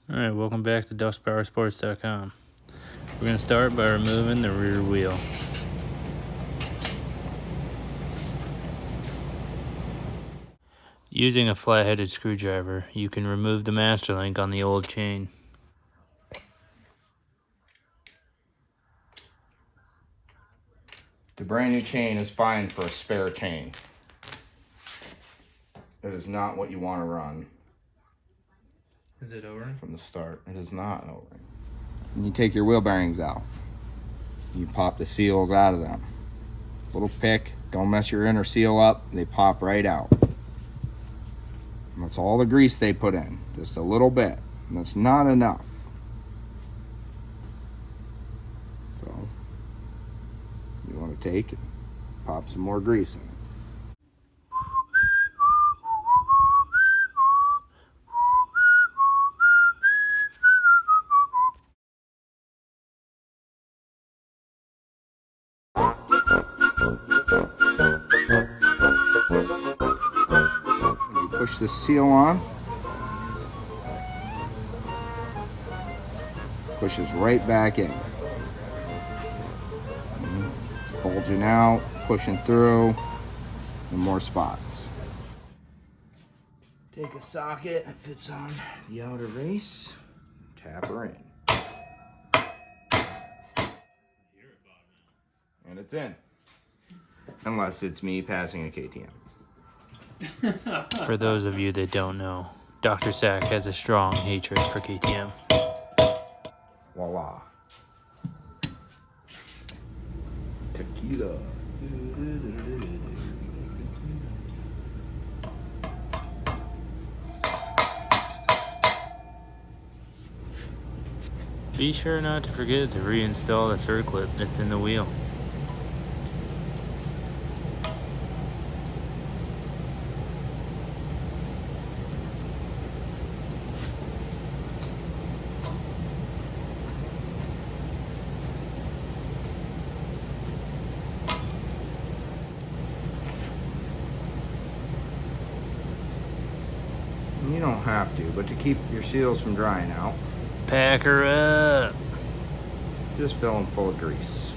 Alright, welcome back to DustPowerSports.com. We're going to start by removing the rear wheel. Using a flat-headed screwdriver, you can remove the master link on the old chain. The brand new chain is fine for a spare chain. It is not what you want to run. Is it O-ring? From the start. It is not an O-ring. You take your wheel bearings out. You pop the seals out of them. Little pick, don't mess your inner seal up, they pop right out. And that's all the grease they put in, just a little bit. And that's not enough. So, you want to take and pop some more grease in it. Push the seal on. Pushes right back in. Bulging out, pushing through, and more spots. Take a socket that fits on the outer race, tap her in. And it's in. Unless it's me passing a KTM. For those of you that don't know, Dr.sack has a strong hatred for KTM. Voila. Tequila. Be sure not to forget to reinstall the circlip that's in the wheel. You don't have to, but to keep your seals from drying out, Pack her up! just fill them full of grease.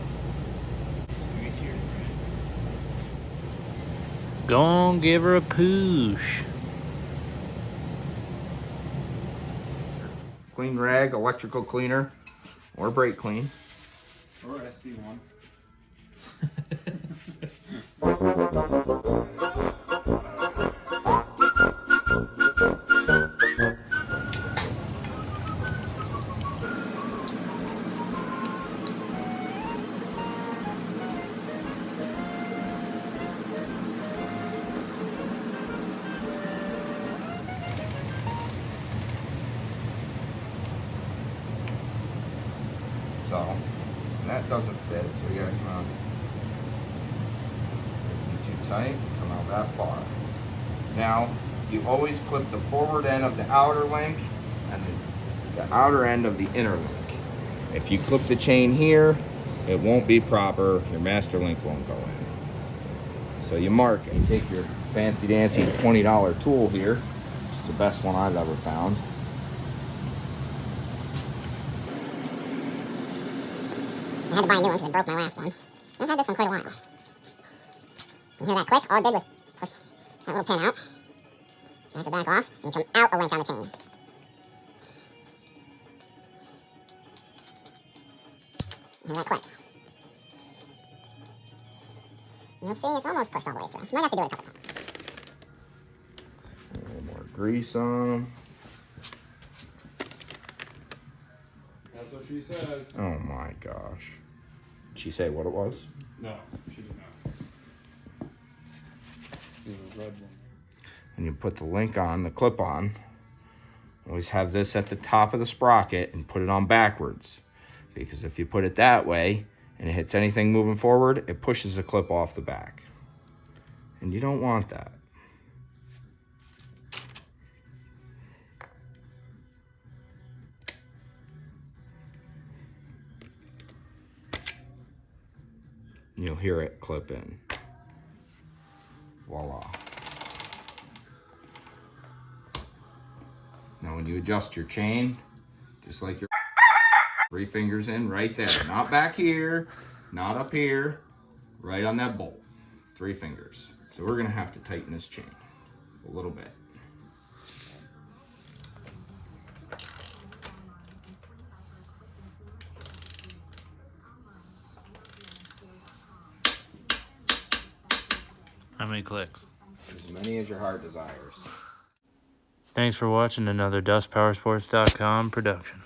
Go on, give her a push. Clean rag, electrical cleaner, or brake clean. Or SC1. So, that doesn't fit, so you gotta come out. Be too tight, come out that far. Now, you always clip the forward end of the outer link and the outer end of the inner link. If you clip the chain here, it won't be proper, your master link won't go in. So you mark and take your fancy dancy $20 tool here, which is the best one I've ever found. I had to buy a new one because it broke my last one. I've had this one quite a while. You hear that click? All it did was push that little pin out. I have to back off, and you come out a link on the chain. You hear that click? You'll see it's almost pushed all the way through. Might have to do it a couple times. A little more grease on them. That's what she says. Oh my gosh. Did she say what it was? No, she did not. There's a red one. And you put the link on, the clip on. Always have this at the top of the sprocket and put it on backwards. Because if you put it that way and it hits anything moving forward, it pushes the clip off the back. And you don't want that. You'll hear it clip in. Voila. Now when you adjust your chain, Just like your 3 fingers in right there. Not back here, not up here, right on that bolt. 3 fingers. So we're gonna have to tighten this chain a little bit. How many clicks? As many as your heart desires. Thanks for watching another DustPowersports.com production.